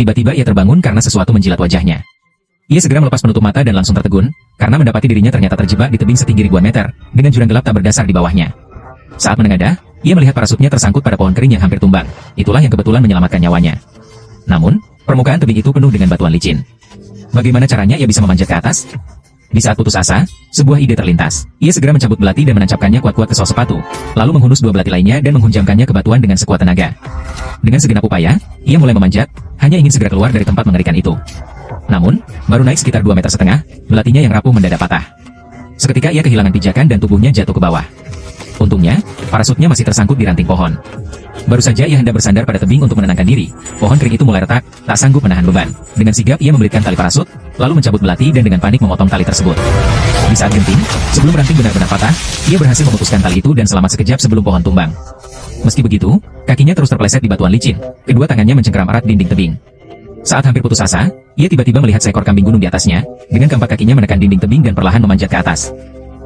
Tiba-tiba ia terbangun karena sesuatu menjilat wajahnya. Ia segera melepas penutup mata dan langsung tertegun, karena mendapati dirinya ternyata terjebak di tebing setinggi ribuan meter, dengan jurang gelap tak berdasar di bawahnya. Saat menengadah, ia melihat parasutnya tersangkut pada pohon kering yang hampir tumbang. Itulah yang kebetulan menyelamatkan nyawanya. Namun, permukaan tebing itu penuh dengan batuan licin. Bagaimana caranya ia bisa memanjat ke atas? Di saat putus asa, sebuah ide terlintas. Ia segera mencabut belati dan menancapkannya kuat-kuat ke sol sepatu, lalu menghunus dua belati lainnya dan menghunjamkannya ke batuan dengan sekuat tenaga. Dengan segenap upaya, ia mulai memanjat, hanya ingin segera keluar dari tempat mengerikan itu. Namun, baru naik sekitar 2,5 meter, belatinya yang rapuh mendadak patah. Seketika ia kehilangan pijakan dan tubuhnya jatuh ke bawah. Untungnya, parasutnya masih tersangkut di ranting pohon. Baru saja ia hendak bersandar pada tebing untuk menenangkan diri, pohon kering itu mulai retak, tak sanggup menahan beban. Dengan sigap ia membelitkan tali parasut, lalu mencabut belati dan dengan panik memotong tali tersebut. Di saat genting, sebelum ranting benar-benar patah, ia berhasil memutuskan tali itu dan selamat sekejap sebelum pohon tumbang. Meski begitu, kakinya terus terpeleset di batuan licin, kedua tangannya mencengkeram erat dinding tebing. Saat hampir putus asa, ia tiba-tiba melihat seekor kambing gunung di atasnya, dengan keempat kakinya menekan dinding tebing dan perlahan memanjat ke atas.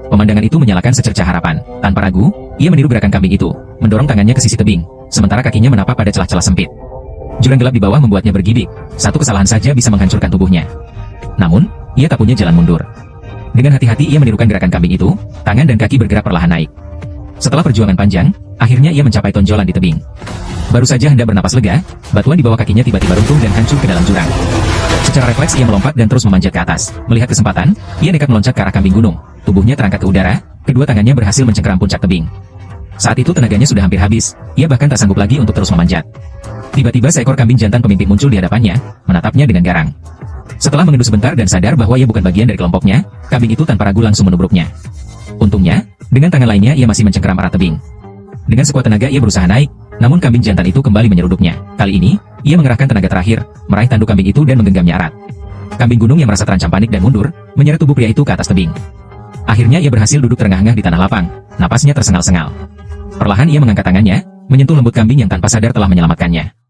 Pemandangan itu menyalakan secercah harapan. Tanpa ragu, ia meniru gerakan kambing itu, mendorong tangannya ke sisi tebing, sementara kakinya menapak pada celah-celah sempit. Jurang gelap di bawah membuatnya bergidik, satu kesalahan saja bisa menghancurkan tubuhnya. Namun, ia tak punya jalan mundur. Dengan hati-hati ia menirukan gerakan kambing itu, tangan dan kaki bergerak perlahan naik. Setelah perjuangan panjang, akhirnya ia mencapai tonjolan di tebing. Baru saja hendak bernapas lega, batuan di bawah kakinya tiba-tiba runtuh dan hancur ke dalam jurang. Secara refleks ia melompat dan terus memanjat ke atas. Melihat kesempatan, ia nekat meloncat ke arah kambing gunung. Tubuhnya terangkat ke udara, kedua tangannya berhasil mencengkeram puncak tebing. Saat itu tenaganya sudah hampir habis, ia bahkan tak sanggup lagi untuk terus memanjat. Tiba-tiba seekor kambing jantan pemimpin muncul di hadapannya, menatapnya dengan garang. Setelah mengendu sebentar dan sadar bahwa ia bukan bagian dari kelompoknya, kambing itu tanpa ragu langsung menubruknya. Untungnya, dengan tangan lainnya ia masih mencengkeram erat tebing. Dengan sekuat tenaga ia berusaha naik, namun kambing jantan itu kembali menyeruduknya. Kali ini, ia mengerahkan tenaga terakhir, meraih tanduk kambing itu dan menggenggamnya erat. Kambing gunung yang merasa terancam panik dan mundur, menyeret tubuh pria itu ke atas tebing. Akhirnya ia berhasil duduk terengah-engah di tanah lapang, napasnya tersengal-sengal. Perlahan ia mengangkat tangannya, menyentuh lembut kambing yang tanpa sadar telah menyelamatkannya.